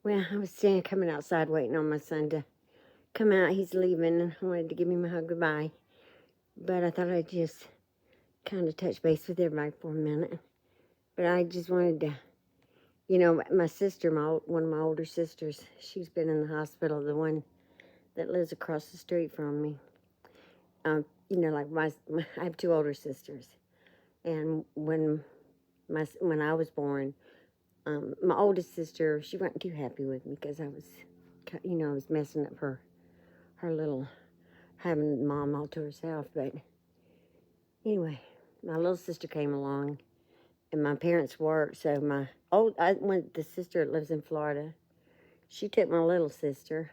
Well, I was standing coming outside waiting on my son to come out. He's leaving and I wanted to give him a hug goodbye. But I thought I'd just kind of touch base with everybody for a minute. But I just wanted to, my sister, one of my older sisters, she's been in the hospital, the one that lives across the street from me. Like I have two older sisters. And when I was born, my oldest sister, she wasn't too happy with me because I was messing up her little, having mom all to herself. But anyway, my little sister came along, and my parents worked. So the sister that lives in Florida, she took my little sister,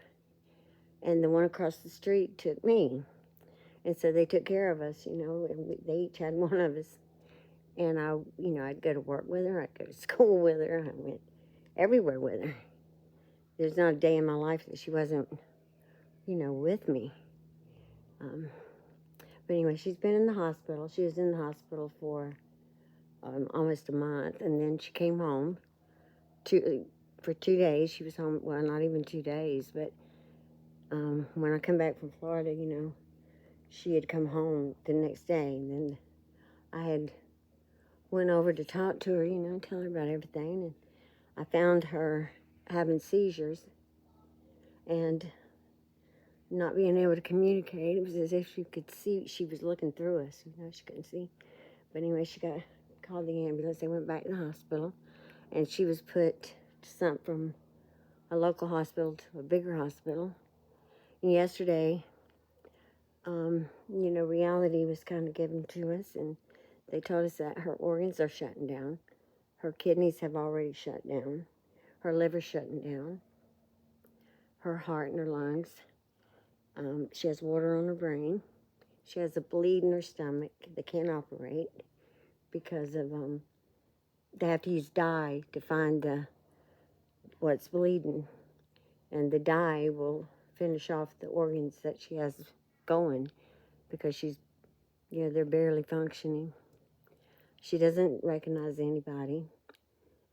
and the one across the street took me. And so they took care of us, and they each had one of us. And I'd go to work with her, I'd go to school with her, I went everywhere with her. There's not a day in my life that she wasn't, with me. But anyway, she's been in the hospital. She was in the hospital for almost a month, and then she came home for 2 days. She was home, well, not even 2 days, but when I come back from Florida, she had come home the next day, and then I had went over to talk to her, tell her about everything, and I found her having seizures and not being able to communicate. It was as if she could see, she was looking through us, she couldn't see. But anyway, she called the ambulance. They went back to the hospital, and she was put from a local hospital to a bigger hospital. And yesterday, reality was kind of given to us, and they told us that her organs are shutting down. Her kidneys have already shut down. Her liver's shutting down. Her heart and her lungs. She has water on her brain. She has a bleed in her stomach. They can't operate because of they have to use dye to find what's bleeding, and the dye will finish off the organs that she has going because they're barely functioning. She doesn't recognize anybody,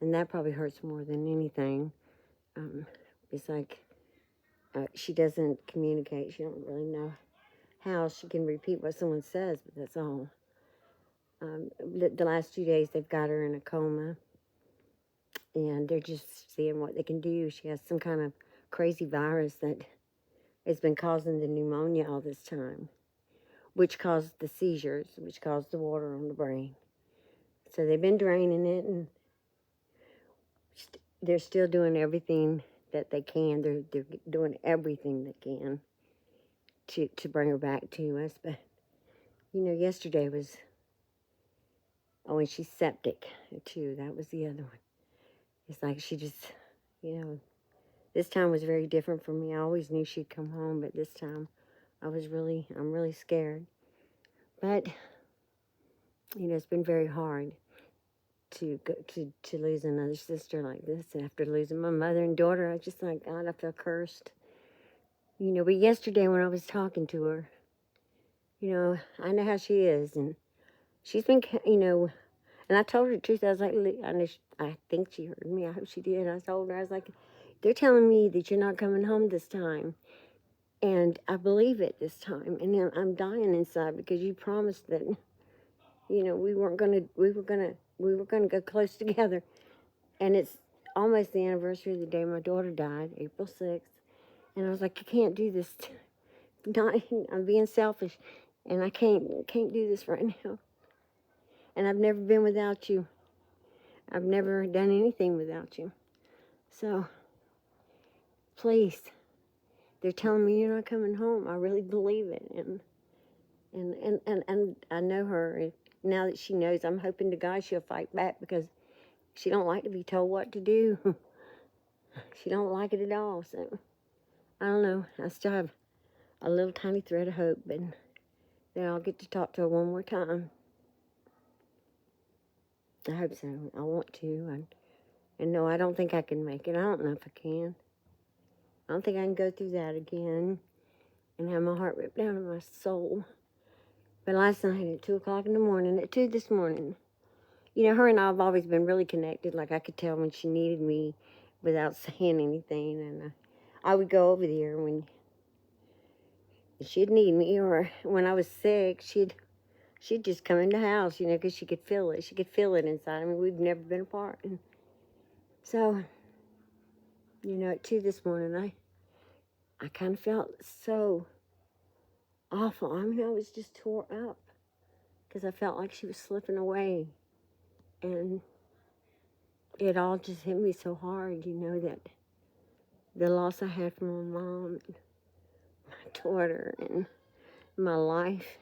and that probably hurts more than anything. It's like she doesn't communicate. She don't really know how. She can repeat what someone says, but that's all. The last 2 days, they've got her in a coma, and they're just seeing what they can do. She has some kind of crazy virus that has been causing the pneumonia all this time, which caused the seizures, which caused the water on the brain. So they've been draining it, and they're still doing everything that they can. They're doing everything they can to bring her back to us. But, yesterday was, and she's septic, too. That was the other one. It's like she just, this time was very different for me. I always knew she'd come home, but this time I'm really scared. But, it's been very hard to lose another sister like this. And after losing my mother and daughter, I just like, God, I feel cursed. But yesterday when I was talking to her, I know how she is, and she's been, and I told her the truth. I was like, I think she heard me. I hope she did. I told her, I was like, they're telling me that you're not coming home this time. And I believe it this time. And I'm dying inside because you promised that, we were going to go close together. And it's almost the anniversary of the day my daughter died, April 6th. And I was like, I can't do this. I'm being selfish. And I can't do this right now. And I've never been without you. I've never done anything without you. So, please, they're telling me you're not coming home. I really believe it. And I know her. And now that she knows, I'm hoping to God she'll fight back because she don't like to be told what to do. She don't like it at all. So, I don't know. I still have a little tiny thread of hope, but then I'll get to talk to her one more time. I hope so. I want to. And no, I don't think I can make it. I don't know if I can. I don't think I can go through that again and have my heart ripped out of my soul. But last night at 2 o'clock in the morning, at 2 this morning, her and I have always been really connected. Like I could tell when she needed me, without saying anything. And I would go over there when she'd need me, or when I was sick, she'd just come in the house, you know, because she could feel it. She could feel it inside. I mean, we've never been apart. And so, you know, at 2 this morning, I kind of felt so awful. I mean, I was just tore up because I felt like she was slipping away. And it all just hit me so hard, you know, that the loss I had from my mom and my daughter and my life,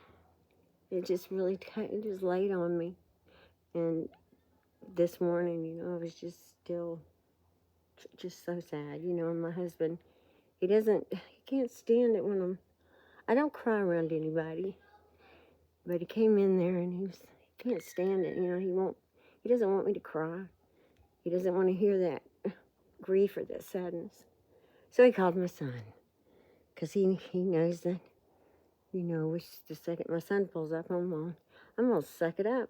it just really kind of just laid on me. And this morning, you know, I was just still just so sad, you know. And my husband, he can't stand it when I don't cry around anybody, but he came in there and he can't stand it, you know. He doesn't want me to cry. He doesn't want to hear that grief or that sadness. So he called my son, because he knows that, you know, the second my son pulls up, I'm gonna suck it up.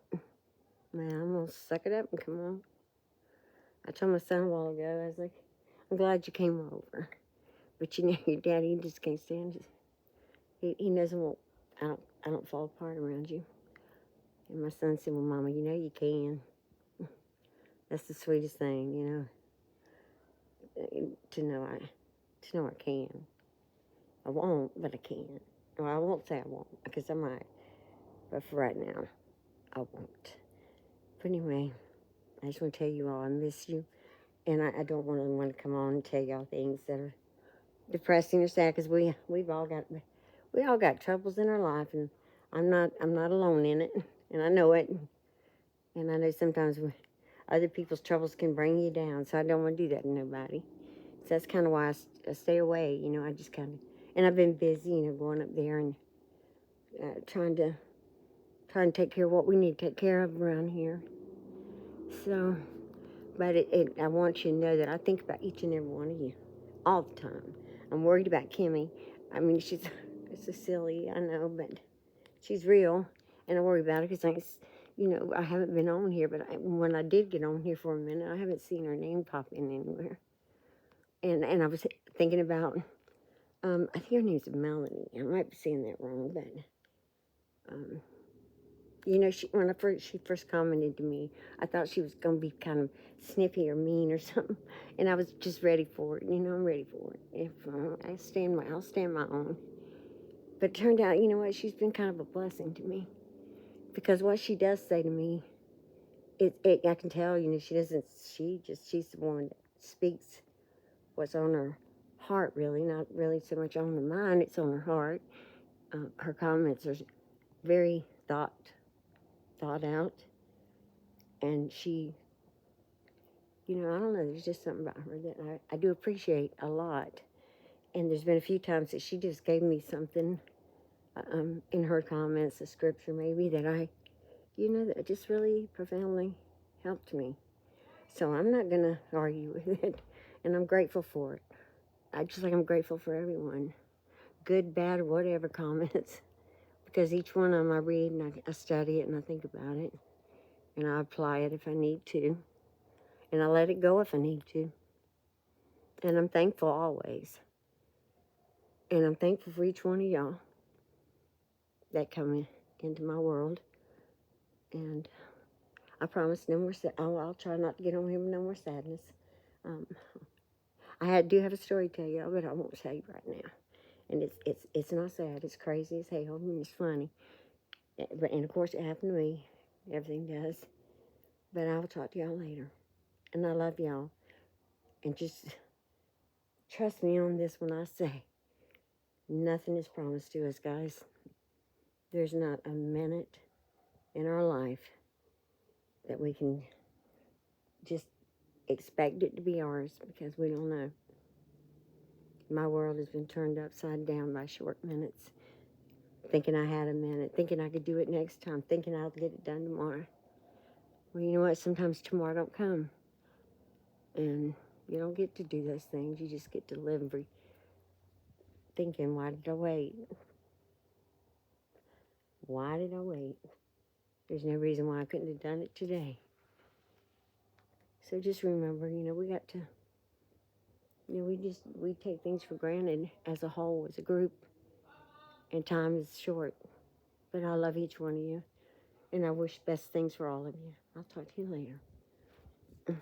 Man, I'm gonna suck it up and come on. I told my son a while ago, I was like, I'm glad you came over. But you know, your daddy just can't stand it. He doesn't want, I don't fall apart around you. And my son said, well, Mama, you know you can. That's the sweetest thing, you know, to know I can. I won't, but I can. Well, I won't say I won't, because I might. But for right now, I won't. But anyway, I just want to tell you all I miss you. And I don't want to come on and tell y'all things that are depressing or sad, because we all got troubles in our life, and I'm not alone in it, and I know it. And I know sometimes other people's troubles can bring you down, so I don't want to do that to nobody. So that's kind of why I stay away, you know. I just kind of, and I've been busy, you know, going up there and trying to take care of what we need to take care of around here. So, but I want you to know that I think about each and every one of you all the time. I'm worried about Kimmy. I mean, she's so silly, I know, but she's real, and I worry about her because you know, I haven't been on here, but when I did get on here for a minute, I haven't seen her name pop in anywhere. And I was thinking about, I think her name's Melanie. I might be saying that wrong, but you know, when she first commented to me, I thought she was going to be kind of snippy or mean or something, and I was just ready for it. You know, I'm ready for it. If I'll stand my own. But it turned out, you know what? She's been kind of a blessing to me, because what she does say to me, I can tell. You know, she's the one that speaks what's on her heart. Really, not really so much on her mind. It's on her heart. Her comments are very thought out, and she, you know, I don't know, there's just something about her that I do appreciate a lot. And there's been a few times that she just gave me something in her comments, a scripture maybe, that you know, that just really profoundly helped me. So I'm not going to argue with it, and I'm grateful for it. Just like I'm grateful for everyone, good, bad, or whatever comments, because each one of them I read and I study it and I think about it, and I apply it if I need to, and I let it go if I need to. And I'm thankful always. And I'm thankful for each one of y'all that come into my world. And I promise no more I'll try not to get on here with no more sadness. Um, do have a story to tell y'all, but I won't tell you right now. And it's not sad. It's crazy as hell. And it's funny. And of course it happened to me. Everything does. But I will talk to y'all later. And I love y'all. And just trust me on this when I say nothing is promised to us, guys. There's not a minute in our life that we can just expect it to be ours, because we don't know. My world has been turned upside down by short minutes, thinking I had a minute, thinking I could do it next time, thinking I'll get it done tomorrow. Well, you know what? Sometimes tomorrow don't come, and you don't get to do those things. You just get to live thinking, why did I wait? Why did I wait? There's no reason why I couldn't have done it today. So just remember, you know, we got to You know, we take things for granted as a whole, as a group, and time is short. But I love each one of you, and I wish best things for all of you. I'll talk to you later.